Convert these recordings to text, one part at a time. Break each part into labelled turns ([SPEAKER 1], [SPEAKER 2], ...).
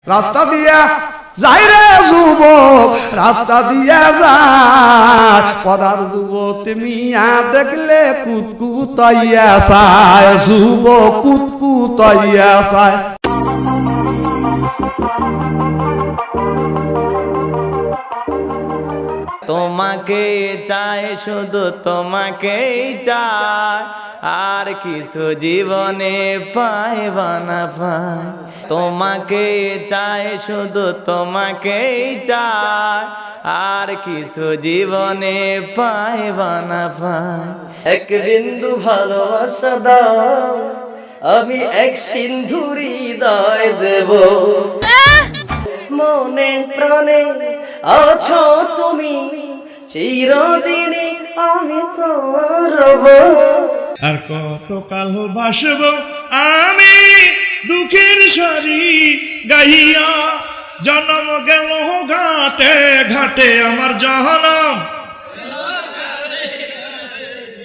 [SPEAKER 1] রাস্তা দিয়া যাই রে যুবক, রাস্তা দিয়া যায় পদার যুবক মিয়া দেখলে কুতকুতাইয়া চায়, যুবক কুতকুতাইয়া চায়।
[SPEAKER 2] তোমাকে চাই শুধু তোমাকেই চাই, আর কিছু জীবনে পাইবা না পাই। তোমাকে চাই শুধু তোমাকেই চাই, আর কিছু জীবনে পাইবা না পাই।
[SPEAKER 3] এক বিন্দু ভালোবাসা দাও, আমি এক সিন্ধুর হৃদয় দেব। মনে প্রাণে আছো তুমি, চিরদিনে আমি তোমার রব।
[SPEAKER 4] আর কতকাল বাসব আমি দুঃখের সারি গাইয়া, জন্ম গেল ঘাটে ঘাটে আমার জনম,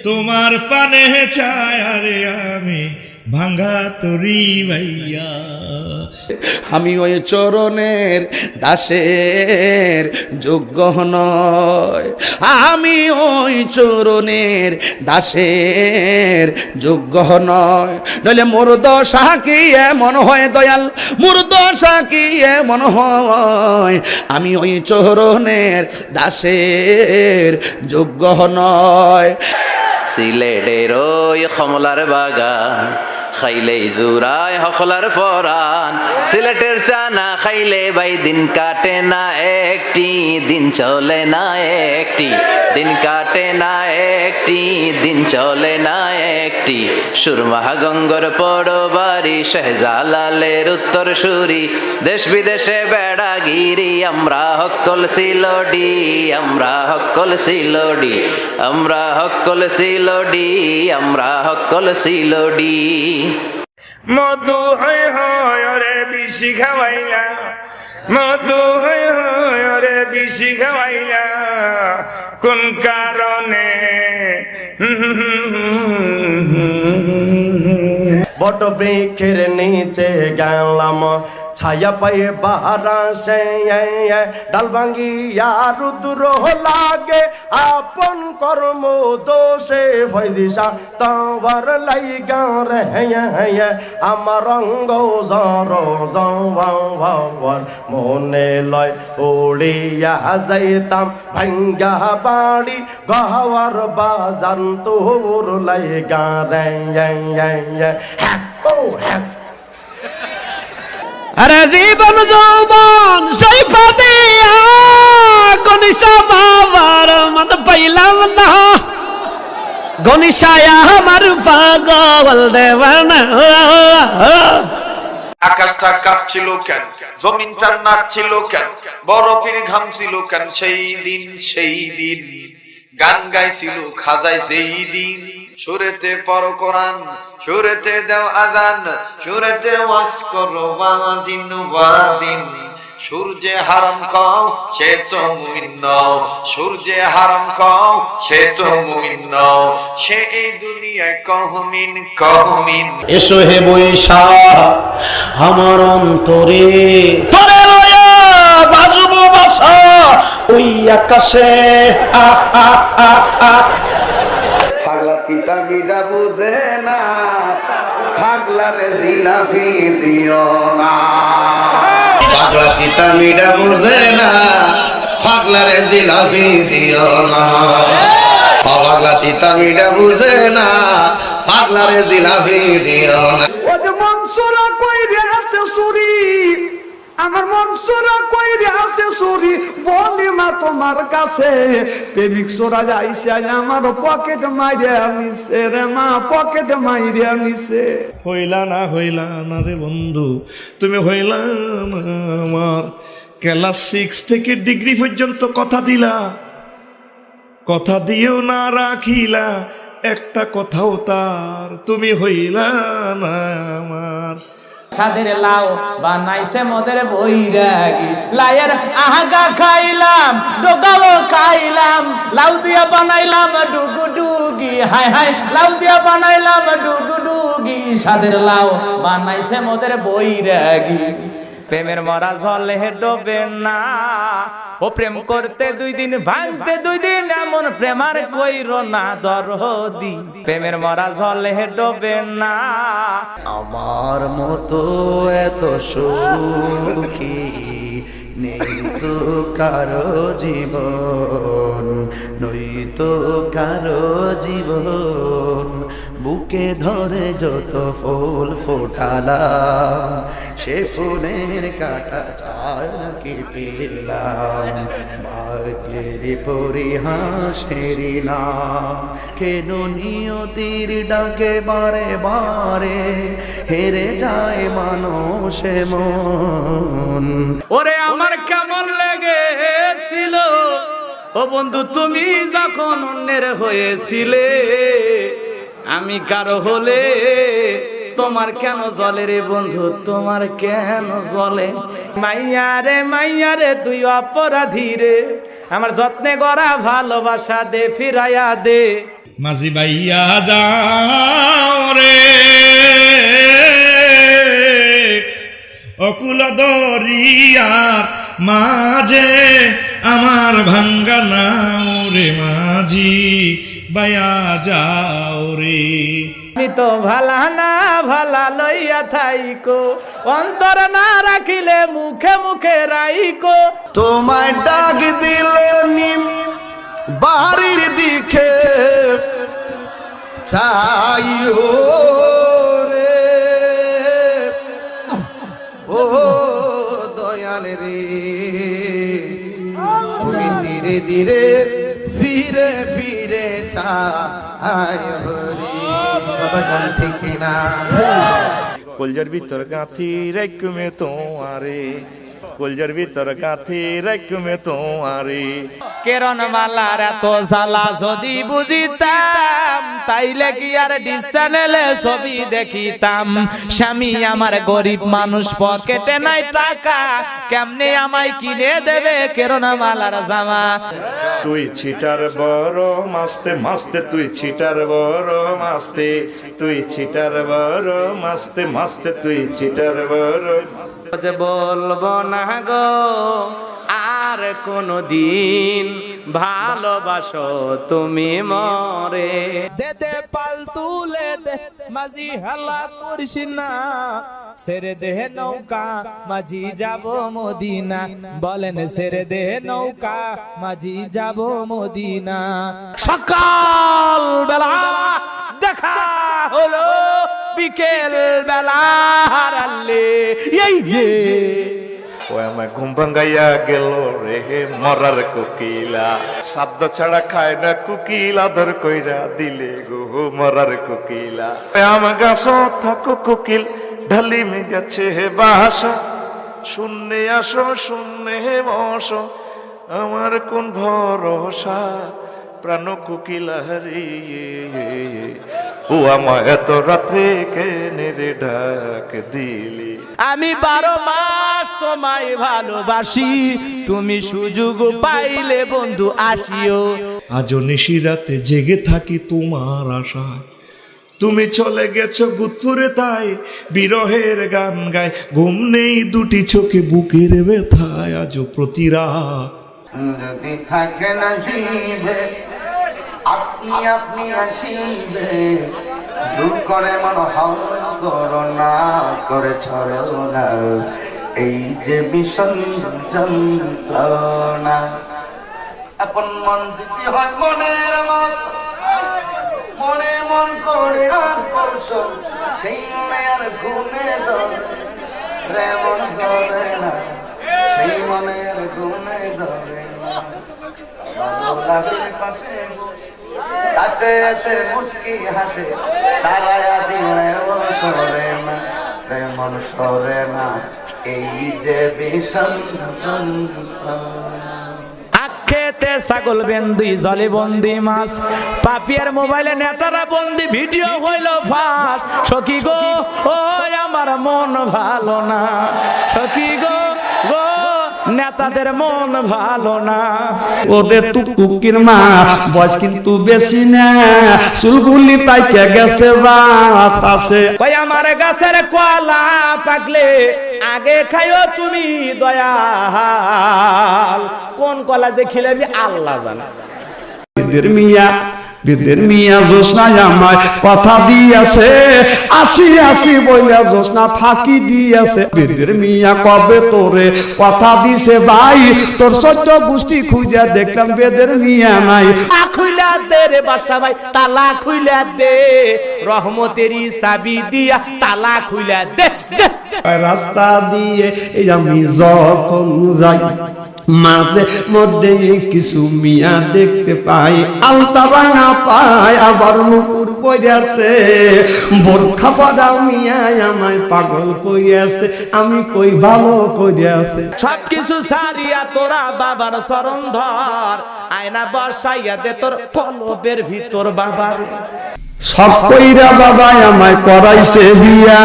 [SPEAKER 4] তোমার পানে চায় আরে আমি ভাঙ্গা তরি ভাইয়া।
[SPEAKER 1] আমি ওই চরণের দাসের যোগ্য নয়, আমি ওই চরণের দাসের যোগ্য নয়। নইলে মোর দশা কি এমন হয় দয়াল, মোর দশা কি এমন হয়, আমি ওই চরণের দাসের যোগ্য নয়।
[SPEAKER 2] সিলেটের ওই কমলার বাগান খাইলেই জুরায় হকলার পরাণ, সিলেটের চানা খাইলে ভাই দিন কাটে না একটি, দিন চলে না একটি, দিন কাটে না একটি, দিন চলে না একটি। সুরমা গঙ্গর পড়বাড়ি শেহজালালের উত্তর সুরি, দেশ বিদেশে বেড়াগিরি আমরা হকল সিলোডি, আমরা হকল সিলোডি, আমরা হকল সিলোডি, আমরা হকল সিলোডি।
[SPEAKER 4] মধু হয় হয় রে বেশি খাওয়াইলা, মধু হয় হয় রে বেশি খাওয়াইলা, কোন কারণে?
[SPEAKER 3] বট বৃক্ষের নিচে গেলাম, ছায়া পায়ে বারাসে, ডাল ভাঙ্গিয়া রুদ্র লাগে, আপন কর্ম দোষে ফয়জিসা তোমার লাইগা রে, আমার অঙ্গ জর জর মনে লয় উড়িয়া যাইতাম ভাঙ্গা বাড়ি, গাওয়ার বাজান তোর লাইগা রে।
[SPEAKER 1] আরে জীবন যৌবন সেই ফাতিয়া গনিশা বাবার মন পাইলাম না, গনিশায়া আমার পাগল দেওয়ানা।
[SPEAKER 5] আকাশটা কাঁপছিল কেন, জমিনটা নাচছিল কেন, বরফের ঘাম ছিল কেন, সেই দিন সেই দিন গান গাইছিল খাজায় যেই দিন। সুরেতে পড়ো কোরআন, সুরেতে দাও আজান, সুরেতে ওয়াজ করো ওয়াজিন ওয়াজিন। সূর্যে হারাম খাও সে তো মুমিন নও, সূর্যে হারাম খাও সে তো মুমিন নও, সে এই দুনিয়ায় কহমিন কহমিন।
[SPEAKER 3] এসো হে বৈশা আমার অন্তরে, তোরে লয়া বাজবো বাসা ওই আকাশে।
[SPEAKER 1] পাগলা পিতা মিডা বুঝে না, পাগলারে জিলাপি দিও না। পাগলা পিতা মিডা বুঝে না, পাগলারে জিলাপি দিও না। পাগলা পিতা মিডা বুঝে না, পাগলারে জিলাপি দিও না। ও যে মনসুরা কইরে আছে চুরি, আমার মনসুরা কইরে আছে চুরি, বলি মা তোমার কাছে প্রেমিক চোরা যাইছে আমার পকেট মাইরা নিছে রে মা, পকেট মাইরা নিছে।
[SPEAKER 4] হইলা না রে বন্ধু, তুমি হইলা না আমার। ক্লাস 6 থেকে ডিগ্রি পর্যন্ত কথা দিলা, কথা দিয়েও না রাখিলা একটা কথাও তার, তুমি হইলা না আমার।
[SPEAKER 2] সাদের লাউ বানাইছে মদের বৈরাগী, লাইয়ের আহাগা খাইলাম, ডোগাও খাইলাম, লাউ দিয়া বানাইলাম ডুগু ডুগি, হায় হায় লাউ দিয়া বানাইলাম ডুগু ডুগি। সাদের লাউ বানাইছে মদের বৈরাগী, প্রেমের মরা জলে ডোবে না। ও প্রেম করতে 2 দিন ভাঙতে 2 দিন, এমন প্রেমার কইরো না দরদি, প্রেমের মরা জলে ডোবে না।
[SPEAKER 1] আমার মতো এত সুখী নেই তো কারো জীবন, নই তো কারো জীবন। বুকে ধরে যত ফুল ফোটালাম, সে ফুলের কাটা চায় কি পেলাম। ভাগ্যের পরিহাসেরই নাম, কেন নিয়তির ডাকে বারে বারে হেরে যায় মানুষ মন।
[SPEAKER 2] ওরে আমার কেমন লেগেছিল ও বন্ধু তুমি যখন অন্যের হয়েছিলে, আমি কারো হলে তোমার কেন জলে রে বন্ধু, তোমার কেন জলে? মাইয়া রে তুই অপরাধী রে, আমার যত্নে গড়া ভালোবাসা দে ফিরাইয়া দে।
[SPEAKER 4] মাঝি বাইয়া যাও রে অকুল দরিয়ার মাঝে, আমার ভাঙ্গা নাও রে মাঝি বাইয়া যাও রে।
[SPEAKER 2] আমি তো ভালা না ভালা লইয়া থাইকো, অন্তর না রাখিলে মুখে মুখে রাইকো।
[SPEAKER 1] তোমায় ডাক দিলে নিম বাড়ির দিকে চাইও রে, ও দয়াল রে, তুমি ধীরে ধীরে ফিরে ফিরে চাইও রে। কথা কোন ঠিক না?
[SPEAKER 4] কলজার ভিতর গাঁথি রাইকুমে তোমারে, কলজার ভিতর গাঁথি রাইকুমে তোমারে।
[SPEAKER 2] কেরন মালার এত জ্বালা যদি বুঝিতাম, তাইলে কি আর ডিস চ্যানেলে ছবি দেখিতাম। স্বামী আমার গরিব মানুষ, পকেটে নাই টাকা, কেমনে আমায় কিনে দেবে কেরন মালার জামা?
[SPEAKER 4] তুই ছিটার বড় মাস্তে মাস্তে, তুই ছিটার বড় মাস্তে, তুই ছিটার বড় মাস্তে মাস্তে, তুই ছিটার বড়।
[SPEAKER 2] বলবো না গো আর কোনো দিন, ভালোবাসো তুমি মরে। দে দে পাল তুলে দে মাঝি, হাল্লা করিস না, ছেড়ে দে নৌকা মাঝি যাব মদিনা। বলেন ছেড়ে দে নৌকা মাঝি যাব মদিনা। সকাল বেলা দেখা হলো, বিকেল বেলা হারালে
[SPEAKER 4] ও আমার ঘুম ভাঙ্গাইয়া গেল রে মরার কোকিলা, শব্দ ছাড়া খায় না কোকিল, আদর কইরা দিলে গো মরার কোকিলা। আমার গাছ থাকো কোকিল, ঢালি মে গেছে বাসা, শূন্যে আসো শূন্যে বসো, আমার কোন ভরসা প্রাণ কোকিলা হারিয়ে। ও আমায় এত রাত্রে কেনে রে ডাক দিলি?
[SPEAKER 2] আমি 12 মাস তোমায় ভালোবাসি, তুমি সুযোগ পাইলে বন্ধু আসিও।
[SPEAKER 4] আজও নিশিরাতে জেগে থাকি তোমার আশায়, তুমি চলে গেছো বুধপুরে তাই বিরহের গান গায়, ঘুম নেই দুটি চোখে বুকের ব্যথায় আজও প্রতি রাত।
[SPEAKER 1] যদি থাকে না জীবে আপনি আপনি আসিবে, দূর করে মন হল করোনা করে ছড়ো না, এই যে ভীষণ যন্ত্রণা। আপন মন যদি হয় মনের মত, মনে মন করে আর করছ, সেই মনে আর ঘুমে ধরে মন ধরে না, সেই মনে আর ঘুমে ধরে না। বাবুলাদের পাশে কাছে এসে মুচকি হাসে, তারায়া দিলে সরে না, মন সরে না, এই যে ভীষণ যন্ত্রণা।
[SPEAKER 2] খেতে ছাগল বেন্দি জলে বন্দি মাছ, পাপিয়ার মোবাইলে নেতারা বন্দি ভিডিও হইল ফাঁস। সখী গো ও আমার মন ভালো না, সখী গো গো নেতাদের মন ভালো না।
[SPEAKER 3] ওদের টুকটুকির মা বয়স কিন্তু বেশি না, চুলগুলি পাইকে গেছে বাতাসে।
[SPEAKER 2] কই আমার গাছের কলা পাকলে আগে খাইও তুমি দয়াল। কোন কলা যে খেলে আমি আল্লাহ জানে।
[SPEAKER 3] বিদের মিয়া জোসনায় আমায় কথা দিয়েছে, আসি আসি বইলা জোসনা ফাঁকি দিয়েছে। বিদের মিয়া কবে তোরে কথা দিছে ভাই, তোর সহ্য গোষ্ঠী খুঁজে দেখলাম বেদের মিয়া নাই।
[SPEAKER 2] খুইলা দে রে বাদশা ভাই, তালা খুইলা দে, রহমতেরই চাবি দিয়া তালা খুইলা দে।
[SPEAKER 3] রাস্তা দিয়ে এই আমি যখন যাই, মাঝে মধ্যে কিছু মিয়া দেখতে পাই, আলতা রাঙা পাই, আবার নুপুর পড়েছে, বোরখা পরা মিয়া আমায় পাগল করিয়াছে, আমি কই ভালো করিয়াছে।
[SPEAKER 2] সবকিছু সারিয়া তোরা বাবার চরণ ধর, আয়না বসাইয়া দে তোর কলবের ভিতর বাবার।
[SPEAKER 3] সব কইরা বাবা আমায় করাইছে বিয়া,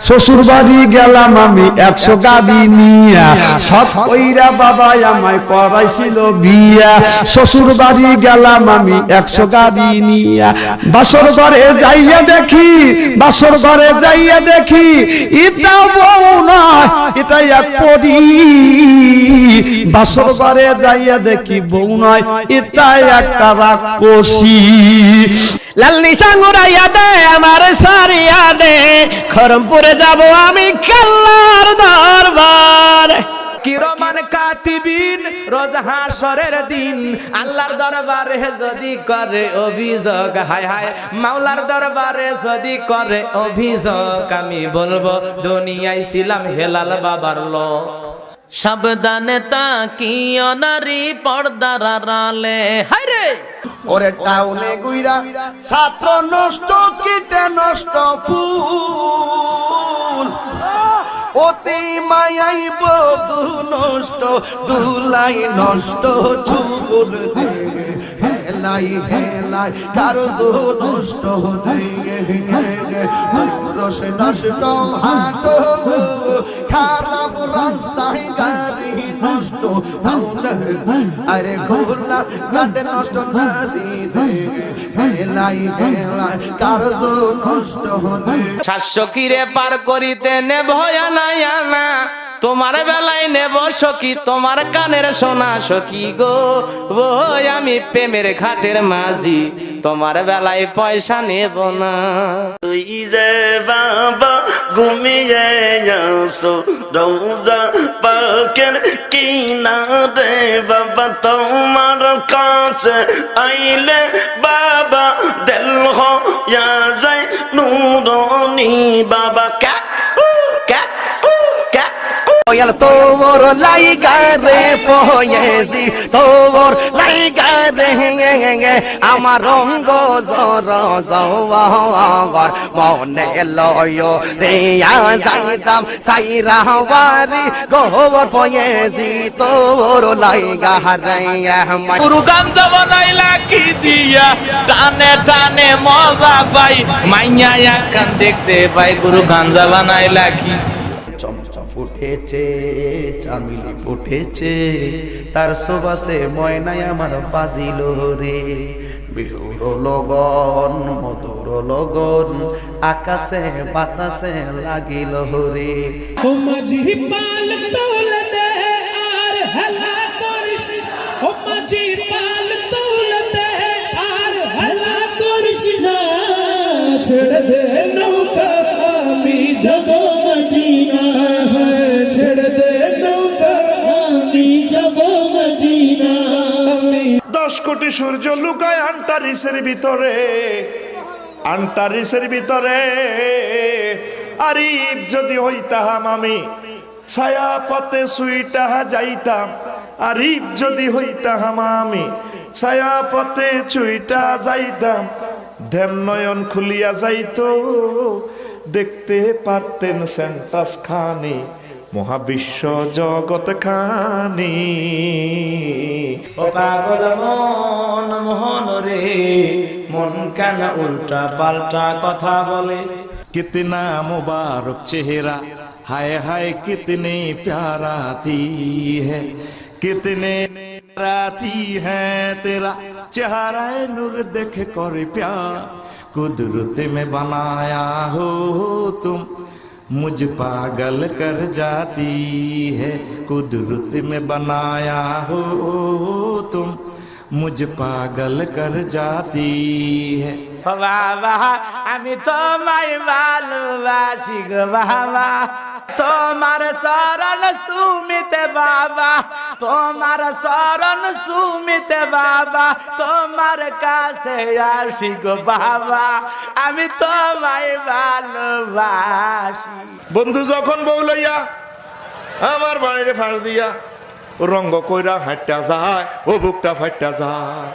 [SPEAKER 3] শ্বশুর বাড়ি গেলাম আমি 100 গাড়ি নিয়া। সব কইরা বাবা আমায় করাইছিল বিয়া, শ্বশুর বাড়ি গেলাম আমি 100 গাড়ি নিয়া। বাসর ঘরে যাইয়া দেখি, বাসর ঘরে যাইয়া দেখি, এটা বউ নয় এটা এক পরী। বাসর ঘরে যাইয়া দেখি বউ নয় এটা একটা রাক্ষসী।
[SPEAKER 6] লালনি সাঙ্গুরাইয়া দে আমার সারিয়া দে, খরমপুরে যাব আমি কাল্লার দরবার।
[SPEAKER 2] কিরমান কাতিবিন রোজ হাসরের দিন, আল্লাহর দরবারে যদি করে অভিযোগ, হায় হায় মাওলার দরবারে যদি করে অভিযোগ, আমি বলবো দুনিয়ায় ছিলাম হেলাল বাবার লোক।
[SPEAKER 6] সাবধানে তাকিও নারী পর্দার আড়ালে, হায় রে
[SPEAKER 1] ওরে টাউনে গুইরা ছাত্র নষ্ট কিতে নষ্ট ফুল, অতি মায়াই বধু নষ্ট, দুলাই নষ্ট চুল দে, হেলাই হেলাই কারজো নষ্ট দে, রস নষ্ট হাটো, খারাপ রাস্তায় গাড়ি নষ্ট, আরে ঘোলা গাড়ি নষ্ট নারী দে, হেলাই হেলাই কারজো নষ্ট দে।
[SPEAKER 2] 700 কিরে পার করিতে নে ভয়া নাই আনা, তোমার বেলায় নেব সখী তোমার কানের সোনা সখী গো। ওই আমি প্রেমের ঘাটের মাঝি, তোমার বেলায় পয়সা নেব না।
[SPEAKER 3] তুই যে বাবা ঘুমিয়ে আসো রোজা পাকের কিনারে, বাবা তোমার কাছে আইলে বাবা দিল হইয়া যায় নুরানি। বাবা কা কা কা
[SPEAKER 1] ওয়াল তোর লাইগা রে পয়েছি, তোর লাইগা রে আমার রঙ্গ জর জওয়ার, মনে লয় রে যাইতাম সাইরা বাড়ি গোবর পয়েছি, তোর লাইগা রে
[SPEAKER 2] গুরু গান্ধ বানাইলা কি দিয়া, টানে টানে মজা পাই, মাইয়া একখান দেখতে পাই, গুরু গাঞ্জা বানাইলা কি।
[SPEAKER 1] চমচম ফুটেছে চামিলি ফুটেছে, তার সুবাসে ময়নাই আমার বাজিল রে, বিহুর লগন মধুর লগন, আকাশে বাতাসে লাগিল রে।
[SPEAKER 7] ও মাঝি পাল তোল দে আর হেলা করিস, ও মাঝি পাল তোল দে আর হেলা করিস না, ছেড়ে দে নৌকা আমি যাব মদিনা, ছেড়ে দে নৌকা আমি যাব মদিনা।
[SPEAKER 4] 10 কোটি সূর্য লুকায় আন্টারিসের ভিতরে, আন্টারিসের ভিতরে। আরিফ যদি হইতাম আমি ছায়া পথে সুইটা যাইতাম, আরিফ যদি হইতাম আমি ছায়া পথে চুইটা যাইতাম, ধ্যান নয়ন খুলিয়া যাইতো, দেখতে পারতেন সেন্টাস খানি, মহাবিশ্ব জগৎ খানি।
[SPEAKER 2] ও পাগল মন মোহন রে, মন কেন উল্টা পাল্টা কথা বলে।
[SPEAKER 4] কিতনা মুবারক চেহারা हाय हाय कितने प्याराती है, कितने राती है तेरा चेहरा नूर देख कर प्यार, कुदरत में बनाया हो तुम मुझ पागल कर जाती है, कुदरत में बनाया हो तुम मुझ पागल कर जाती है।
[SPEAKER 2] বাবা আমি তোমায় ভালোবাসি গো বাবা, তোমার শরণ সুমিতে বাবা, তোমার শরণ সুমিতে বাবা, তোমার কাছে আসি গো বাবা, আমি তোমায় ভালোবাসি।
[SPEAKER 4] বন্ধু যখন বউ লইয়া আমার বাইরে ফাঁস দিয়া রঙ্গ কইরা হাঁটটা যায়, ও বুকটা ফাটটা যায়।